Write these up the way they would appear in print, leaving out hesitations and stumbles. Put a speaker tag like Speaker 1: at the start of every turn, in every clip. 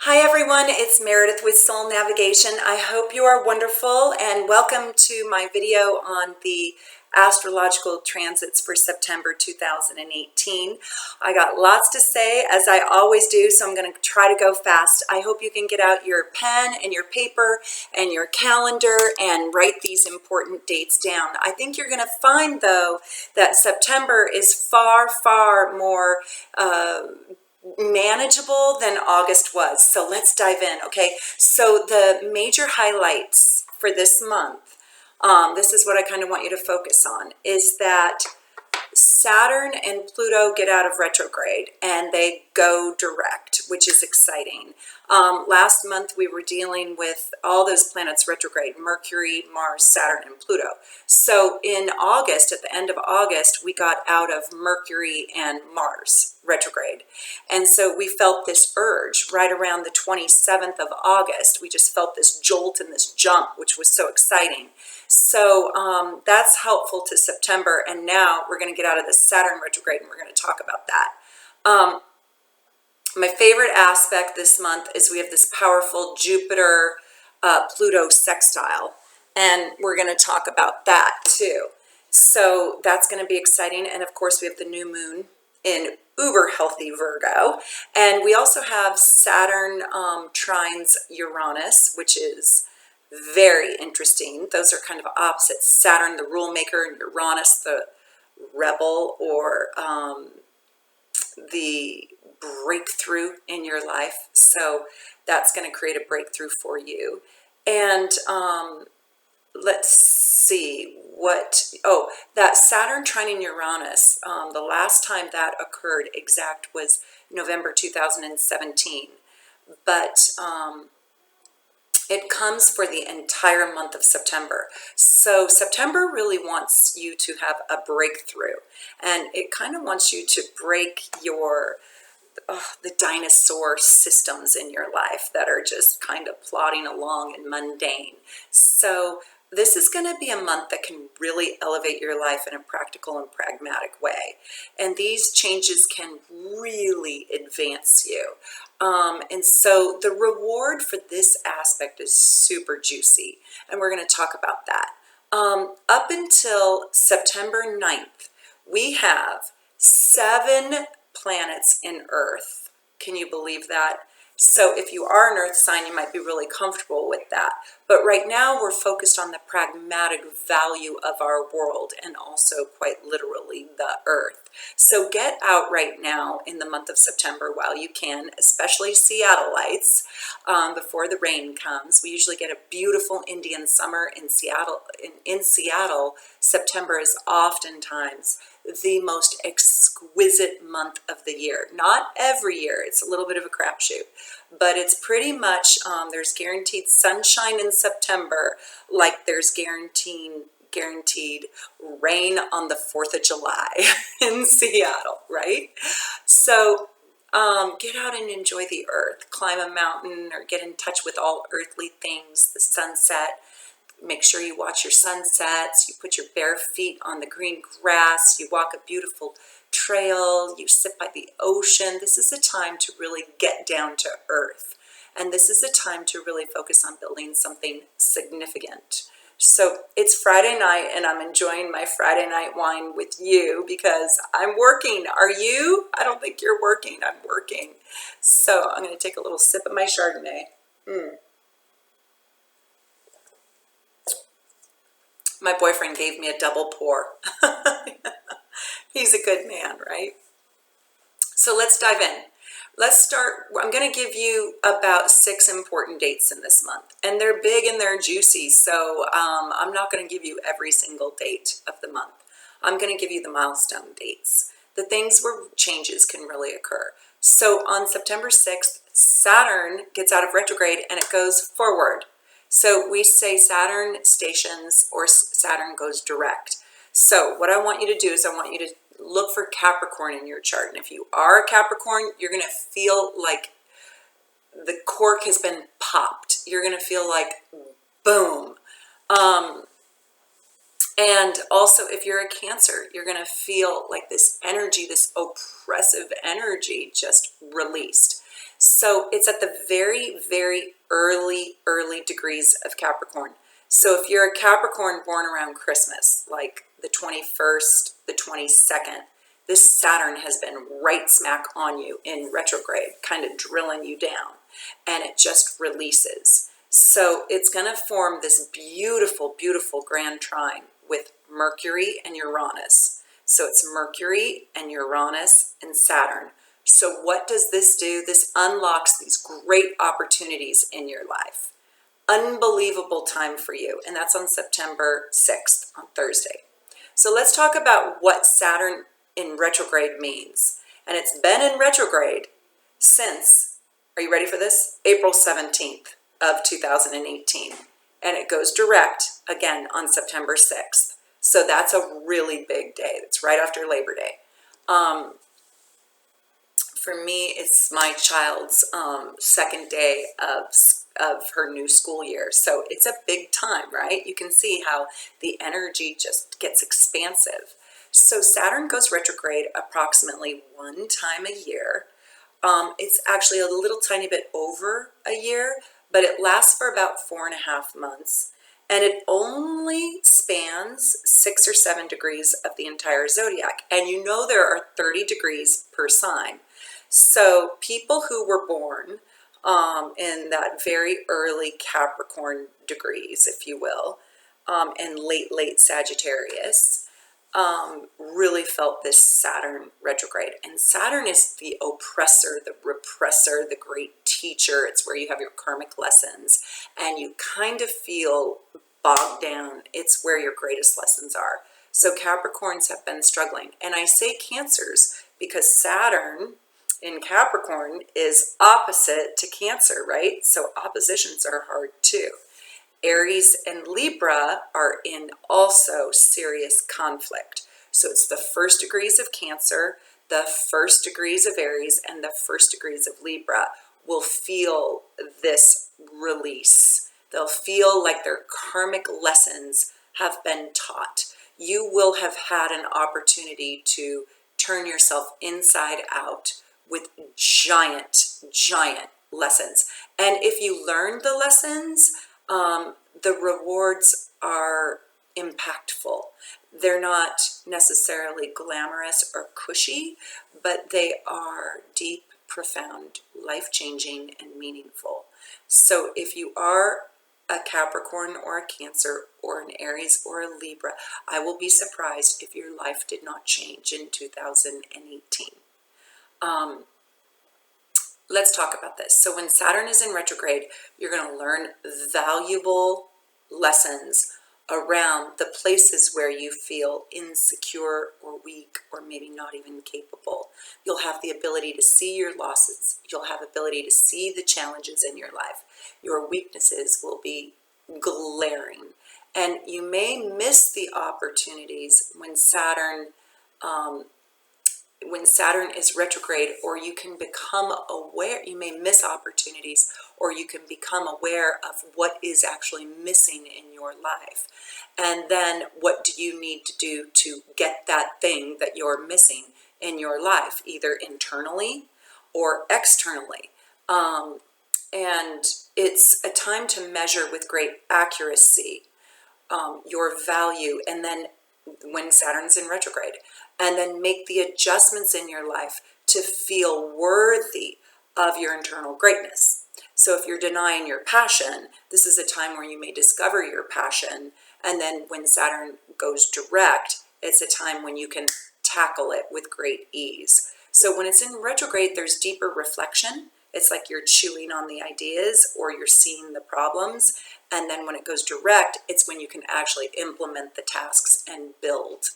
Speaker 1: Hi everyone, it's Meredith with Soul Navigation. I hope you are wonderful and welcome to my video on the astrological transits for September 2018. I got lots to say as I always do, so I'm going to try to go fast. I hope you can get out your pen and your paper and your calendar and write these important dates down. I think you're going to find though that September is far more manageable than August was. So let's dive in, okay? So the major highlights for this month, this is what I kind of want you to focus on, is that Saturn and Pluto get out of retrograde and they go direct, which is exciting. Last month we were dealing with all those planets retrograde: Mercury, Mars, Saturn, and Pluto. So in August, at the end of August, we got out of Mercury and Mars retrograde. And so we felt this urge right around the 27th of August. We just felt this jolt and this jump, which was so exciting. So that's helpful to September, and now we're going to get out of the Saturn retrograde and we're going to talk about that. My favorite aspect this month is we have this powerful Jupiter Pluto sextile, and we're going to talk about that too. So that's going to be exciting. And of course we have the new moon in uber healthy Virgo, and we also have Saturn trines Uranus, which is very interesting. Those are kind of opposites. Saturn, the rule maker, and Uranus, the rebel, or the breakthrough in your life. So that's going to create a breakthrough for you. And let's see that Saturn trining Uranus, the last time that occurred exact was November 2017. But it comes for the entire month of September. So September really wants you to have a breakthrough, and it kind of wants you to break the dinosaur systems in your life that are just kind of plodding along and mundane. So this is going to be a month that can really elevate your life in a practical and pragmatic way. And these changes can really advance you. And so the reward for this aspect is super juicy, and we're going to talk about that. Up until September 9th, we have 7 planets in Earth. Can you believe that? So if you are an Earth sign, you might be really comfortable with that. But right now we're focused on the pragmatic value of our world, and also quite literally the Earth. So get out right now in the month of September while you can, especially Seattleites, before the rain comes. We usually get a beautiful Indian summer in Seattle. In Seattle, September is oftentimes the most exquisite month of the year. Not every year, it's a little bit of a crapshoot, but it's pretty much, there's guaranteed sunshine in September, like there's guaranteed rain on the 4th of July in Seattle, right? So get out and enjoy the earth, climb a mountain, or get in touch with all earthly things, the sunset. Make sure you watch your sunsets, you put your bare feet on the green grass, you walk a beautiful trail, you sit by the ocean. This is a time to really get down to earth. And this is a time to really focus on building something significant. So it's Friday night, and I'm enjoying my Friday night wine with you because I'm working. Are you? I don't think you're working. I'm working. So I'm going to take a little sip of my Chardonnay. My boyfriend gave me a double pour. He's a good man, right? So let's dive in. Let's start. I'm going to give you about 6 important dates in this month, and they're big and they're juicy. So I'm not going to give you every single date of the month. I'm going to give you the milestone dates, the things where changes can really occur. So on September 6th, Saturn gets out of retrograde and it goes forward. So we say Saturn stations or Saturn goes direct. So what I want you to do is I want you to look for Capricorn in your chart. And if you are a Capricorn, you're going to feel like the cork has been popped. You're going to feel like boom. And also if you're a Cancer, you're going to feel like this energy, this oppressive energy just released. So it's at the very, very early degrees of Capricorn. So if you're a Capricorn born around Christmas, like the 21st, the 22nd, this Saturn has been right smack on you in retrograde, kind of drilling you down, and it just releases. So it's going to form this beautiful, beautiful grand trine with Mercury and Uranus. So it's Mercury and Uranus and Saturn. So what does this do? This unlocks these great opportunities in your life. Unbelievable time for you. And that's on September 6th, on Thursday. So let's talk about what Saturn in retrograde means. And it's been in retrograde since, are you ready for this? April 17th of 2018. And it goes direct again on September 6th. So that's a really big day. It's right after Labor Day. For me, it's my child's second day of her new school year. So it's a big time, right? You can see how the energy just gets expansive. So Saturn goes retrograde approximately one time a year. It's actually a little tiny bit over a year, but it lasts for about 4.5 months. And it only spans 6 or 7 degrees of the entire zodiac. And you know there are 30 degrees per sign. So people who were born in that very early Capricorn degrees, if you will, and late Sagittarius, really felt this Saturn retrograde. And Saturn is the oppressor, the repressor, the great teacher. It's where you have your karmic lessons and you kind of feel bogged down. It's where your greatest lessons are. So Capricorns have been struggling. And I say Cancers because Saturn in Capricorn is opposite to Cancer, right? So oppositions are hard too. Aries and Libra are in also serious conflict. So it's the 1st degrees of Cancer, the 1st degrees of Aries, and the 1st degrees of Libra will feel this release. They'll feel like their karmic lessons have been taught. You will have had an opportunity to turn yourself inside out with giant lessons. And if you learn the lessons, the rewards are impactful. They're not necessarily glamorous or cushy, but they are deep, profound, life-changing, and meaningful. So if you are a Capricorn or a Cancer or an Aries or a Libra, I will be surprised if your life did not change in 2018. Let's talk about this. So when Saturn is in retrograde, you're going to learn valuable lessons around the places where you feel insecure or weak or maybe not even capable. You'll have the ability to see your losses. You'll have ability to see the challenges in your life. Your weaknesses will be glaring. And you may miss the opportunities when Saturn is retrograde, or you can become aware, you may miss opportunities, or you can become aware of what is actually missing in your life. And then what do you need to do to get that thing that you're missing in your life, either internally or externally. And it's a time to measure with great accuracy your value, and then when Saturn's in retrograde, and then make the adjustments in your life to feel worthy of your internal greatness. So if you're denying your passion, this is a time where you may discover your passion, and then when Saturn goes direct, it's a time when you can tackle it with great ease. So when it's in retrograde, there's deeper reflection. It's like you're chewing on the ideas or you're seeing the problems. And then when it goes direct, it's when you can actually implement the tasks and build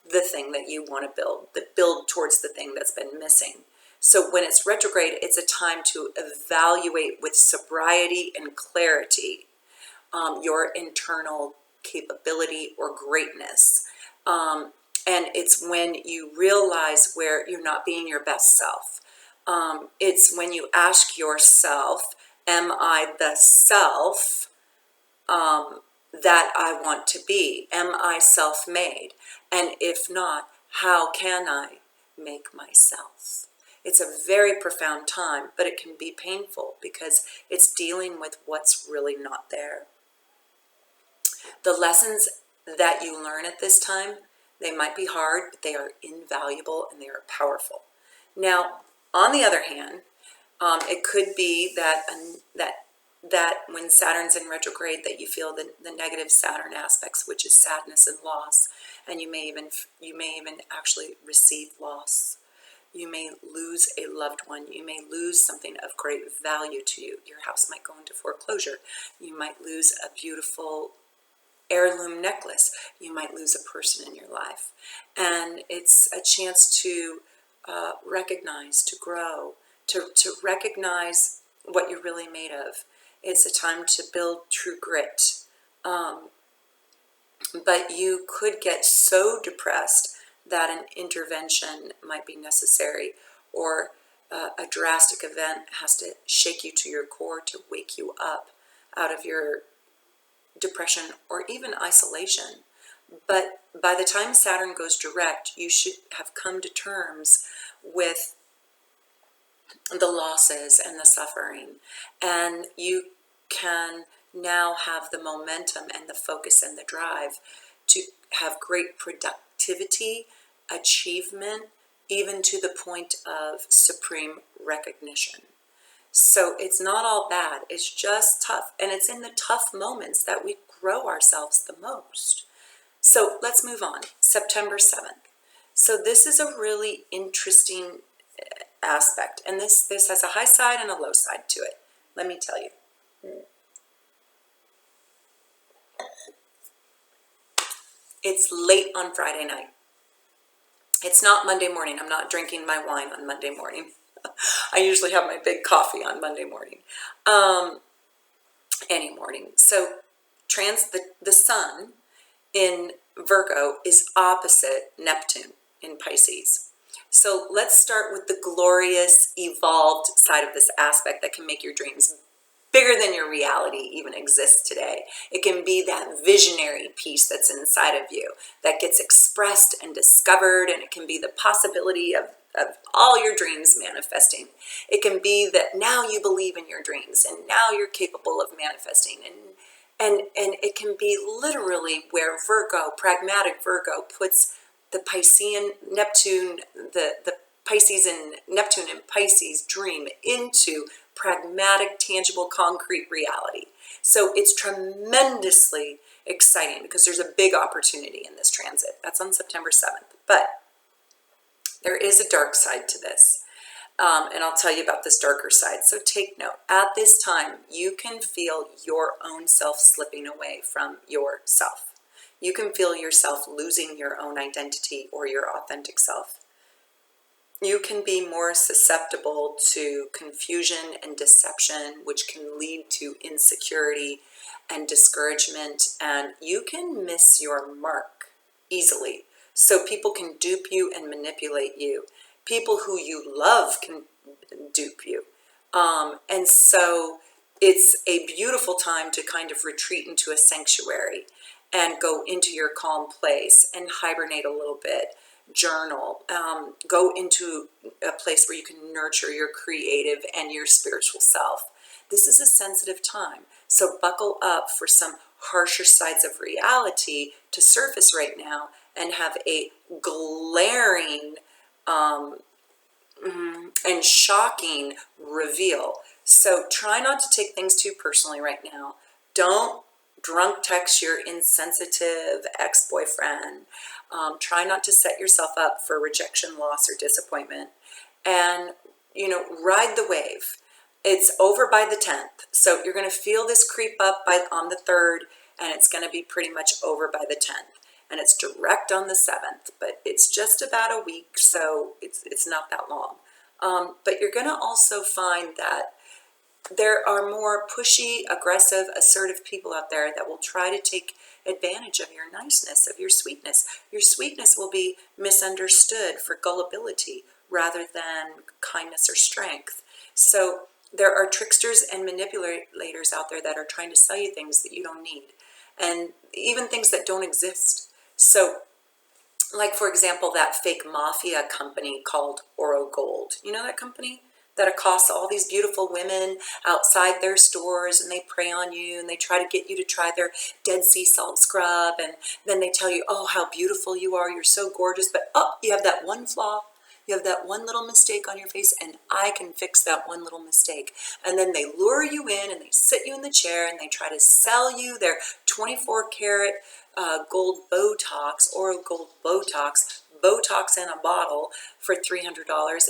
Speaker 1: the thing that you want to build towards the thing that's been missing. So when it's retrograde, it's a time to evaluate with sobriety and clarity your internal capability or greatness. And it's when you realize where you're not being your best self. It's when you ask yourself, am I the self that I want to be? Am I self-made? And if not, how can I make myself? It's a very profound time, but it can be painful because it's dealing with what's really not there. The lessons that you learn at this time, they might be hard, but they are invaluable and they are powerful. Now, on the other hand, it could be that when Saturn's in retrograde, that you feel the negative Saturn aspects, which is sadness and loss, and you may even actually receive loss. You may lose a loved one. You may lose something of great value to you. Your house might go into foreclosure. You might lose a beautiful heirloom necklace. You might lose a person in your life. And it's a chance to recognize, to grow, to recognize what you're really made of. It's a time to build true grit. But you could get so depressed that an intervention might be necessary, or a drastic event has to shake you to your core to wake you up out of your depression or even isolation. But by the time Saturn goes direct, you should have come to terms with the losses and the suffering, and you can now have the momentum and the focus and the drive to have great productivity, achievement, even to the point of supreme recognition. So it's not all bad, it's just tough. And it's in the tough moments that we grow ourselves the most. So let's move on. September 7th. So this is a really interesting aspect. And this has a high side and a low side to it. Let me tell you. It's late on Friday night. It's not Monday morning. I'm not drinking my wine on Monday morning. I usually have my big coffee on Monday morning. Any morning. So the sun in Virgo is opposite Neptune in Pisces. So let's start with the glorious, evolved side of this aspect that can make your dreams bigger than your reality even exists today. It can be that visionary piece that's inside of you that gets expressed and discovered, and it can be the possibility of all your dreams manifesting. It can be that now you believe in your dreams and now you're capable of manifesting, and it can be literally where Virgo, pragmatic Virgo, puts the Piscean Neptune, the Pisces and Neptune and Pisces dream into pragmatic, tangible, concrete reality. So it's tremendously exciting because there's a big opportunity in this transit. That's on September 7th. But there is a dark side to this. And I'll tell you about this darker side. So take note. At this time, you can feel your own self slipping away from yourself. You can feel yourself losing your own identity or your authentic self. You can be more susceptible to confusion and deception, which can lead to insecurity and discouragement, and you can miss your mark easily. So people can dupe you and manipulate you. People who you love can dupe you. And so it's a beautiful time to kind of retreat into a sanctuary and go into your calm place and hibernate a little bit. Journal, go into a place where you can nurture your creative and your spiritual self. This is a sensitive time, so buckle up for some harsher sides of reality to surface right now and have a glaring and shocking reveal. So try not to take things too personally right now. Don't drunk text your insensitive ex-boyfriend. Try not to set yourself up for rejection, loss, or disappointment. And, ride the wave. It's over by the 10th. So you're going to feel this creep up on the 3rd, and it's going to be pretty much over by the 10th. And it's direct on the 7th, but it's just about a week, so it's not that long. But you're going to also find that there are more pushy, aggressive, assertive people out there that will try to take advantage of your niceness, of your sweetness. Your sweetness will be misunderstood for gullibility rather than kindness or strength. So there are tricksters and manipulators out there that are trying to sell you things that you don't need, and even things that don't exist. So like for example, that fake mafia company called Oro Gold. You know that company that accosts all these beautiful women outside their stores, and they prey on you, and they try to get you to try their Dead Sea salt scrub, and then they tell you, oh, how beautiful you are, you're so gorgeous, but oh, you have that one flaw. You have that one little mistake on your face, and I can fix that one little mistake. And then they lure you in, and they sit you in the chair, and they try to sell you their 24 karat gold Botox, or gold Botox in a bottle for $300,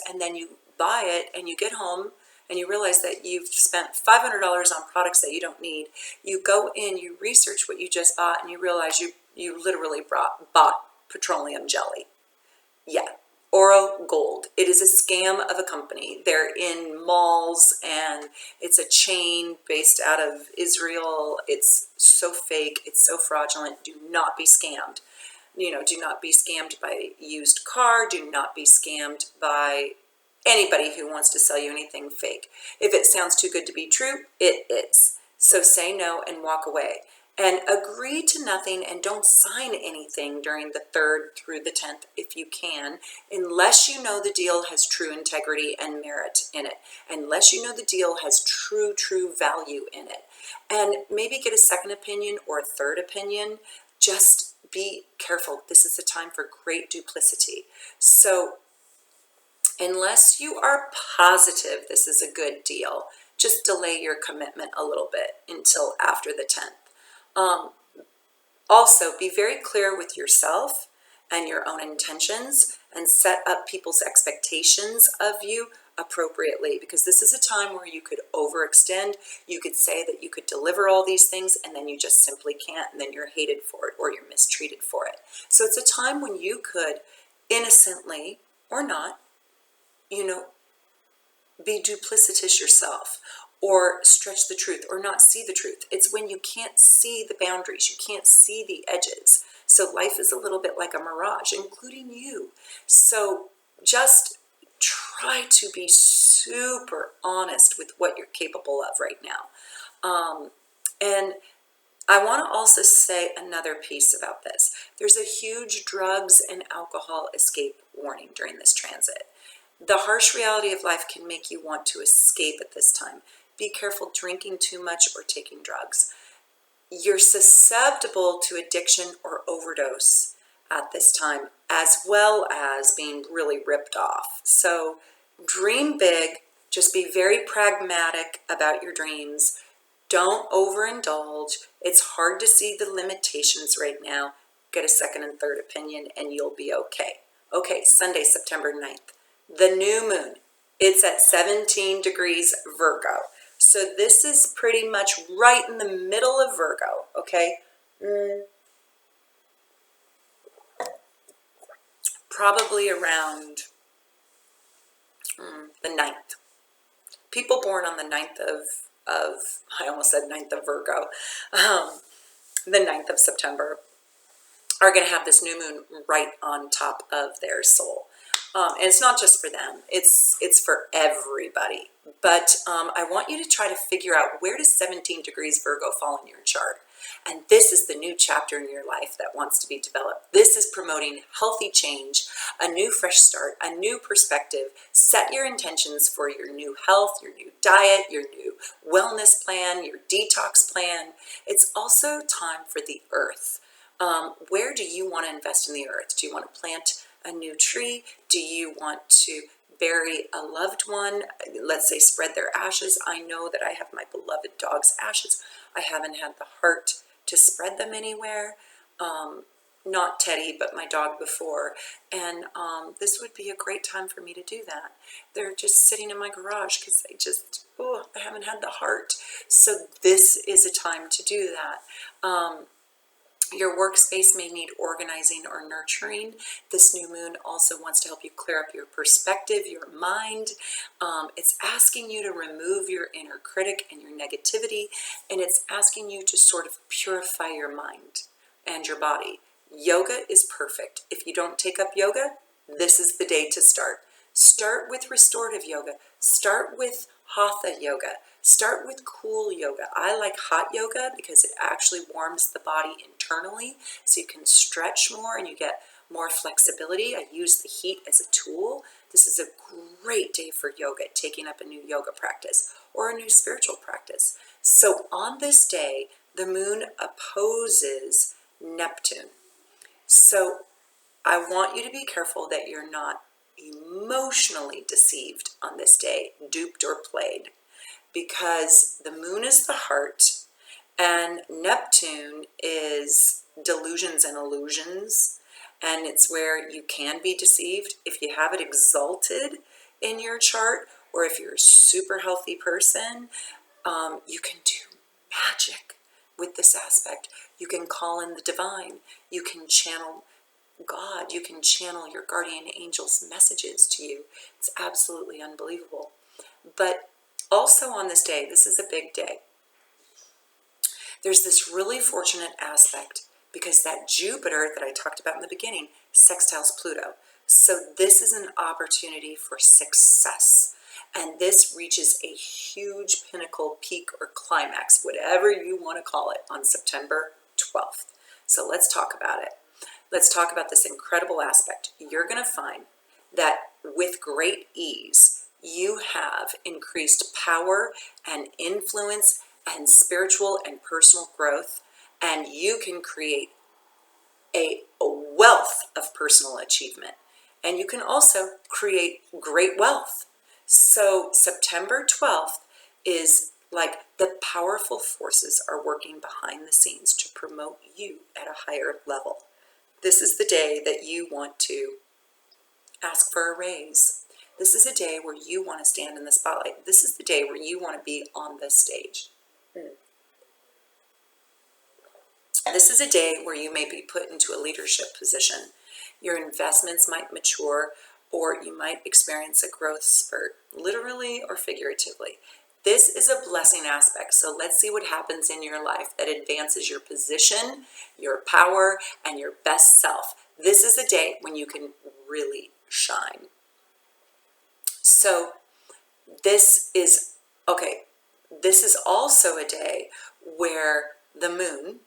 Speaker 1: and then you buy it, and you get home, and you realize that you've spent $500 on products that you don't need. You go in, you research what you just bought, and you realize you literally bought petroleum jelly. Yeah, Oro Gold. It is a scam of a company. They're in malls, and it's a chain based out of Israel. It's so fake. It's so fraudulent. Do not be scammed. Do not be scammed by a used car. Do not be scammed by anybody who wants to sell you anything fake. If it sounds too good to be true, it is. So say no and walk away. And agree to nothing, and don't sign anything during the 3rd through the 10th if you can, unless you know the deal has true integrity and merit in it, unless you know the deal has true value in it. And maybe get a second opinion or a third opinion. Just be careful. This is a time for great duplicity. So unless you are positive this is a good deal, just delay your commitment a little bit until after the 10th. Also, be very clear with yourself and your own intentions, and set up people's expectations of you appropriately, because this is a time where you could overextend. You could say that you could deliver all these things, and then you just simply can't, and then you're hated for it or you're mistreated for it. So it's a time when you could innocently or not, be duplicitous yourself, or stretch the truth, or not see the truth. It's when you can't see the boundaries, you can't see the edges. So life is a little bit like a mirage, including you. So just try to be super honest with what you're capable of right now. And I want to also say another piece about this. There's a huge drugs and alcohol escape warning during this transit. The harsh reality of life can make you want to escape at this time. Be careful drinking too much or taking drugs. You're susceptible to addiction or overdose at this time, as well as being really ripped off. So dream big. Just be very pragmatic about your dreams. Don't overindulge. It's hard to see the limitations right now. Get a second and third opinion, and you'll be okay. Okay, Sunday, September 9th. The new moon, it's at 17 degrees Virgo. So this is pretty much right in the middle of Virgo, okay? Probably around the 9th. People born on the 9th of I almost said 9th of Virgo, the 9th of September, are going to have this new moon right on top of their soul. And it's not just for them, it's for everybody. But I want you to try to figure out, where does 17 degrees Virgo fall in your chart? And this is the new chapter in your life that wants to be developed. This is promoting healthy change, a new fresh start, a new perspective. Set your intentions for your new health, your new diet, your new wellness plan, your detox plan. It's also time for the earth. Where do you want to invest in the earth? Do you want to plant a new tree? Do you want to bury a loved one? Let's say spread their ashes. I know that I have my beloved dog's ashes. I haven't had the heart to spread them anywhere. Not Teddy, but my dog before. And this would be a great time for me to do that. They're just sitting in my garage because I haven't had the heart. So this is a time to do that. Your workspace may need organizing or nurturing. This new moon also wants to help you clear up your perspective, your mind. It's asking you to remove your inner critic and your negativity, and it's asking you to sort of purify your mind and your body. Yoga is perfect. If you don't take up yoga, this is the day to start. Start with restorative yoga. Start with hatha yoga. Start with cool yoga. I like hot yoga because it actually warms the body internally, so you can stretch more and you get more flexibility. I use the heat as a tool. This is a great day for yoga, taking up a new yoga practice or a new spiritual practice. So on this day, the moon opposes Neptune. So I want you to be careful that you're not emotionally deceived on this day, duped or played, because the moon is the heart and Neptune is delusions and illusions, and it's where you can be deceived if you have it exalted in your chart, or if you're a super healthy person. You can do magic with this aspect. You can call in the divine. You can channel God. You can channel your guardian angel's messages to you. It's absolutely unbelievable. But also on this day, this is a big day. There's this really fortunate aspect because that Jupiter that I talked about in the beginning sextiles Pluto. So this is an opportunity for success. And this reaches a huge pinnacle, peak, or climax, whatever you want to call it, on September 12th. So let's talk about it. Let's talk about this incredible aspect. You're going to find that with great ease, you have increased power and influence and spiritual and personal growth, and you can create a wealth of personal achievement. And you can also create great wealth. So September 12th is like the powerful forces are working behind the scenes to promote you at a higher level. This is the day that you want to ask for a raise. This is a day where you want to stand in the spotlight. This is the day where you want to be on the stage. This is a day where you may be put into a leadership position. Your investments might mature, or you might experience a growth spurt, literally or figuratively. This is a blessing aspect, so let's see what happens in your life that advances your position, your power, and your best self. This is a day when you can really shine. So this is also a day where the moon,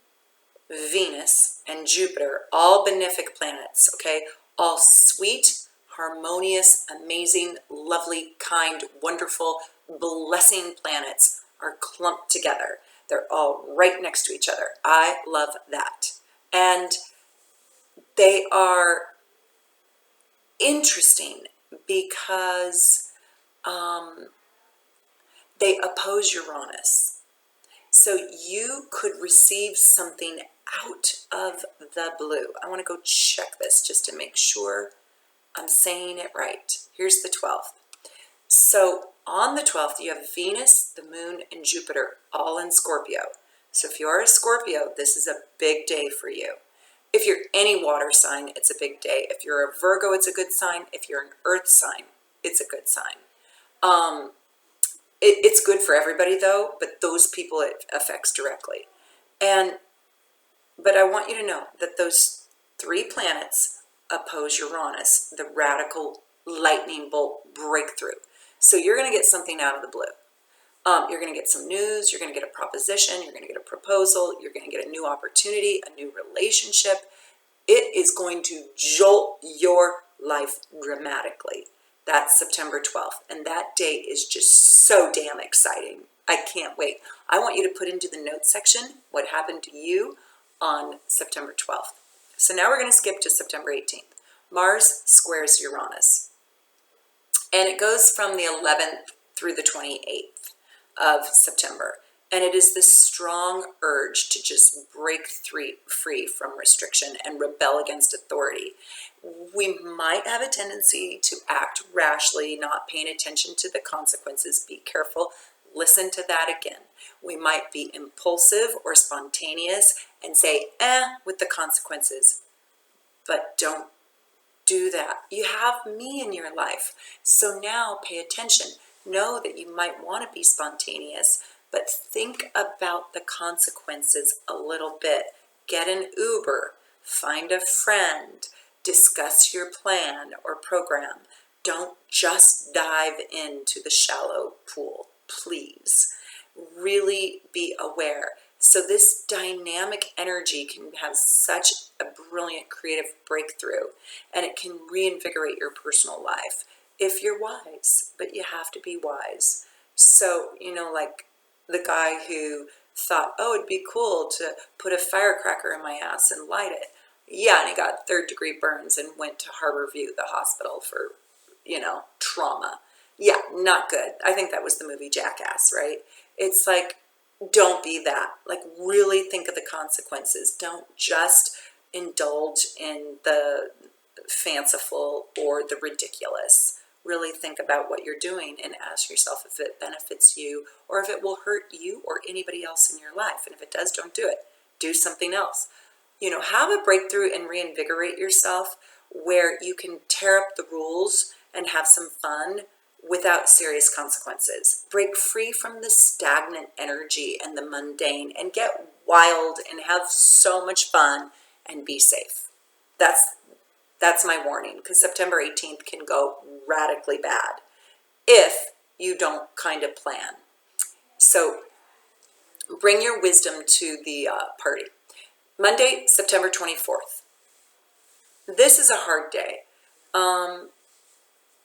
Speaker 1: Venus, and Jupiter, all benefic planets, okay, all sweet, harmonious, amazing, lovely, kind, wonderful, blessing planets are clumped together. They're all right next to each other. I love that. And they are interesting because they oppose Uranus. So you could receive something out of the blue. I want to go check this just to make sure I'm saying it right. Here's the 12th. So on the 12th, you have Venus, the moon, and Jupiter all in Scorpio. So if you're a Scorpio, this is a big day for you. If you're any water sign, it's a big day. If you're a Virgo, it's a good sign. If you're an earth sign, it's a good sign. It's good for everybody though, but those people it affects directly. But I want you to know that those three planets oppose Uranus, the radical lightning bolt breakthrough. So you're going to get something out of the blue. You're going to get some news, you're going to get a proposition, you're going to get a proposal, you're going to get a new opportunity, a new relationship. It is going to jolt your life dramatically. That's September 12th, and that date is just so damn exciting. I can't wait. I want you to put into the notes section what happened to you on September 12th. So now we're going to skip to September 18th. Mars squares Uranus, and it goes from the 11th through the 28th of September. And it is this strong urge to just break free from restriction and rebel against authority. We might have a tendency to act rashly, not paying attention to the consequences. Be careful. Listen to that again. We might be impulsive or spontaneous and say, with the consequences. But don't do that. You have me in your life. So now pay attention. Know that you might want to be spontaneous, but think about the consequences a little bit. Get an Uber, find a friend, discuss your plan or program. Don't just dive into the shallow pool, please. Really be aware. So this dynamic energy can have such a brilliant creative breakthrough, and it can reinvigorate your personal life if you're wise, but you have to be wise. So, like the guy who thought, oh, it'd be cool to put a firecracker in my ass and light it. Yeah, and he got third-degree burns and went to Harborview, the hospital, for, trauma. Yeah, not good. I think that was the movie Jackass, right? It's like, don't be that. Like, really think of the consequences. Don't just indulge in the fanciful or the ridiculous. Really think about what you're doing and ask yourself if it benefits you or if it will hurt you or anybody else in your life. And if it does, don't do it. Do something else. Have a breakthrough and reinvigorate yourself where you can tear up the rules and have some fun without serious consequences. Break free from the stagnant energy and the mundane and get wild and have so much fun and be safe. That's my warning, because September 18th can go radically bad if you don't kind of plan. So bring your wisdom to the party. Monday, September 24th. This is a hard day.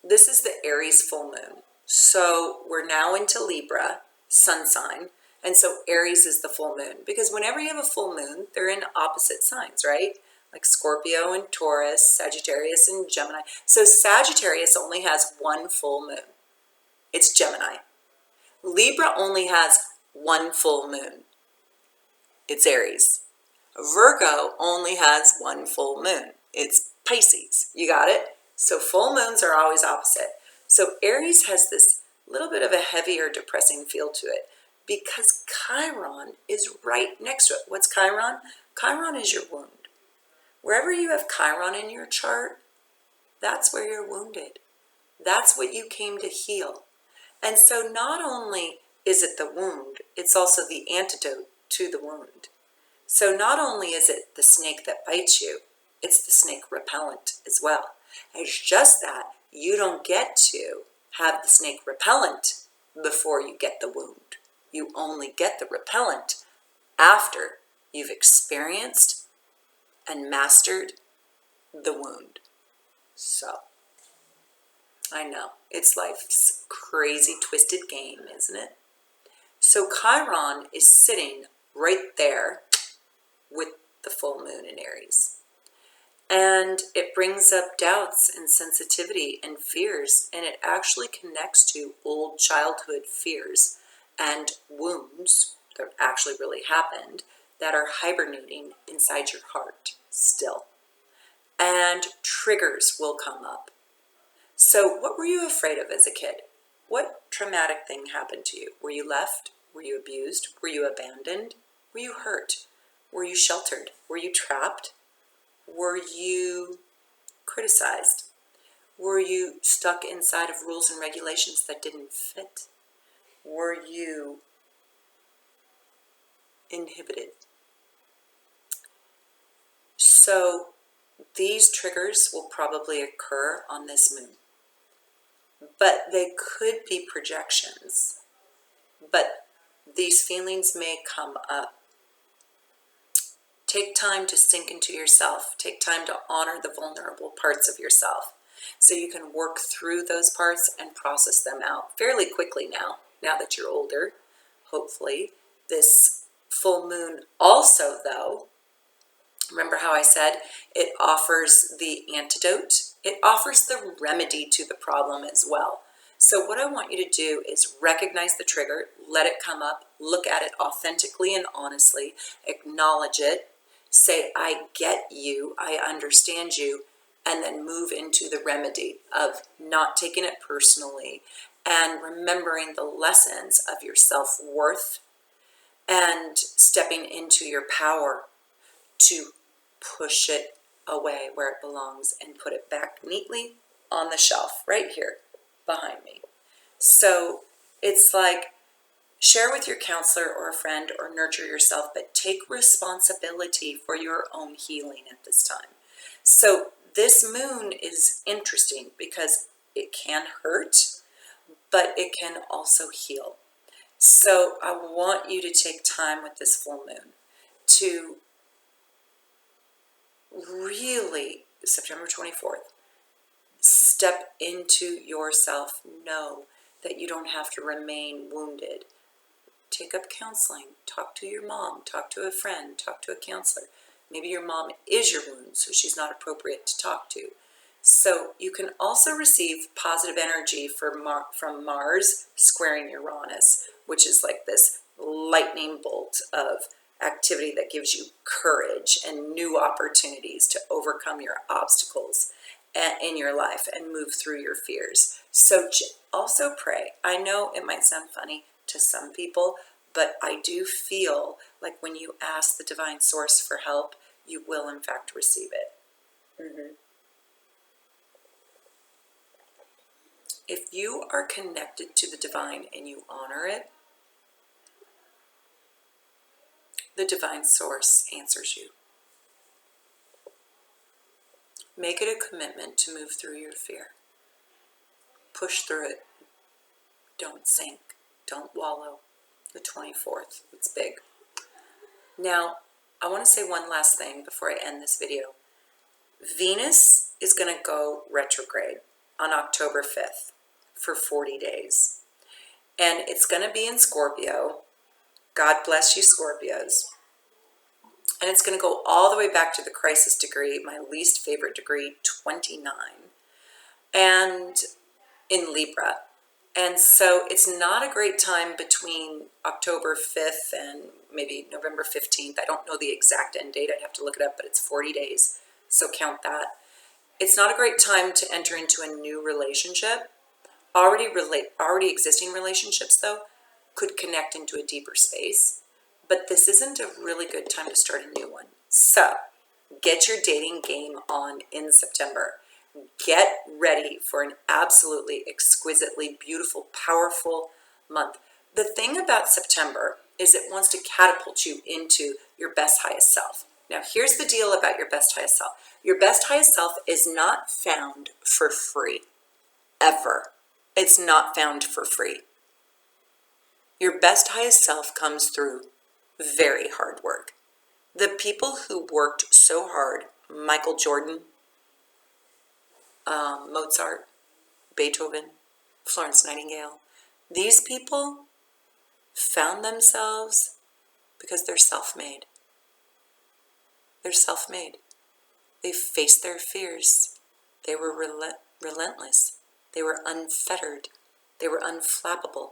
Speaker 1: This is the Aries full moon. So we're now into Libra, sun sign. And so Aries is the full moon. Because whenever you have a full moon, they're in opposite signs, right? Like Scorpio and Taurus, Sagittarius and Gemini. So Sagittarius only has one full moon. It's Gemini. Libra only has one full moon. It's Aries. Virgo only has one full moon. It's Pisces. You got it? So full moons are always opposite. So Aries has this little bit of a heavier, depressing feel to it because Chiron is right next to it. What's Chiron? Chiron is your wound. Wherever you have Chiron in your chart, that's where you're wounded. That's what you came to heal. And so not only is it the wound, it's also the antidote to the wound. So not only is it the snake that bites you, it's the snake repellent as well. It's just that you don't get to have the snake repellent before you get the wound. You only get the repellent after you've experienced and mastered the wound. So, I know, it's life's crazy twisted game, isn't it? So Chiron is sitting right there with the full moon in Aries. And it brings up doubts and sensitivity and fears, and it actually connects to old childhood fears and wounds that actually really happened that are hibernating inside your heart still. And triggers will come up. So what were you afraid of as a kid? What traumatic thing happened to you? Were you left? Were you abused? Were you abandoned? Were you hurt? Were you sheltered? Were you trapped? Were you criticized? Were you stuck inside of rules and regulations that didn't fit? Were you inhibited? So these triggers will probably occur on this moon. But they could be projections. But these feelings may come up. Take time to sink into yourself. Take time to honor the vulnerable parts of yourself so you can work through those parts and process them out fairly quickly now that you're older, hopefully. This full moon also, though, remember how I said it offers the antidote? It offers the remedy to the problem as well. So what I want you to do is recognize the trigger, let it come up, look at it authentically and honestly, acknowledge it, say, I get you, I understand you, and then move into the remedy of not taking it personally and remembering the lessons of your self-worth and stepping into your power to push it away where it belongs and put it back neatly on the shelf right here behind me. So it's like, share with your counselor or a friend or nurture yourself, but take responsibility for your own healing at this time. So this moon is interesting because it can hurt, but it can also heal. So I want you to take time with this full moon to really, September 24th, step into yourself. Know that you don't have to remain wounded. Take up counseling. Talk to your mom. Talk to a friend. Talk to a counselor. Maybe your mom is your wound, so she's not appropriate to talk to. So you can also receive positive energy from Mars squaring Uranus, which is like this lightning bolt of activity that gives you courage and new opportunities to overcome your obstacles in your life and move through your fears. So also pray. I know it might sound funny to some people, but I do feel like when you ask the divine source for help, you will in fact receive it. If you are connected to the divine and you honor it, the divine source answers you. Make it a commitment to move through your fear. Push through it. Don't sink. Don't wallow. The 24th, it's big. Now, I want to say one last thing before I end this video. Venus is going to go retrograde on October 5th for 40 days. And it's going to be in Scorpio. God bless you, Scorpios. And it's going to go all the way back to the crisis degree, my least favorite degree, 29, and in Libra. And so it's not a great time between October 5th and maybe November 15th. I don't know the exact end date. I'd have to look it up, but it's 40 days. So count that. It's not a great time to enter into a new relationship. Already existing relationships, though, could connect into a deeper space. But this isn't a really good time to start a new one. So get your dating game on in September. Get ready for an absolutely exquisitely beautiful, powerful month. The thing about September is it wants to catapult you into your best, highest self. Now, here's the deal about your best, highest self. Your best, highest self is not found for free, ever. It's not found for free. Your best, highest self comes through very hard work. The people who worked so hard, Michael Jordan, Mozart, Beethoven, Florence Nightingale, these people found themselves because they're self-made. They're self-made. They faced their fears. They were relentless. They were unfettered. They were unflappable.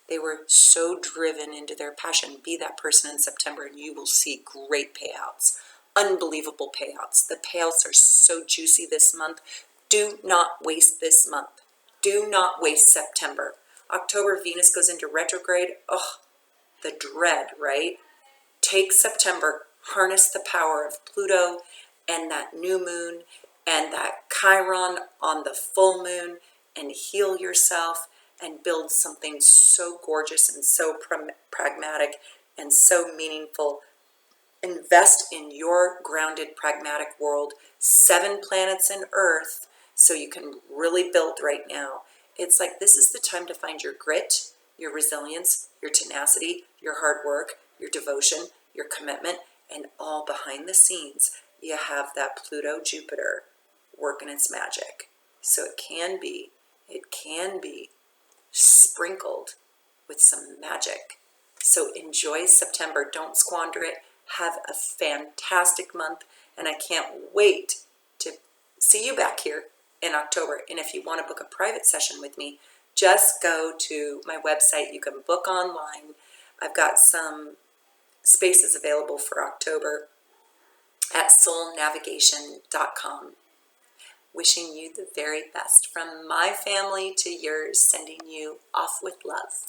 Speaker 1: They were so driven into their passion. Be that person in September and you will see great payouts. Unbelievable payouts. The payouts are so juicy this month. Do not waste this month. Do not waste September. October, Venus goes into retrograde. Oh, the dread, right? Take September, harness the power of Pluto and that new moon and that Chiron on the full moon and heal yourself and build something so gorgeous and so pragmatic and so meaningful. Invest in your grounded, pragmatic world. 7 planets in Earth, so you can really build right now. It's like this is the time to find your grit, your resilience, your tenacity, your hard work, your devotion, your commitment, and all behind the scenes, you have that Pluto-Jupiter working its magic. So it can be sprinkled with some magic. So enjoy September. Don't squander it. Have a fantastic month. And I can't wait to see you back here in October. And if you want to book a private session with me, just go to my website. You can book online. I've got some spaces available for October at soulnavigation.com. Wishing you the very best from my family to yours, sending you off with love.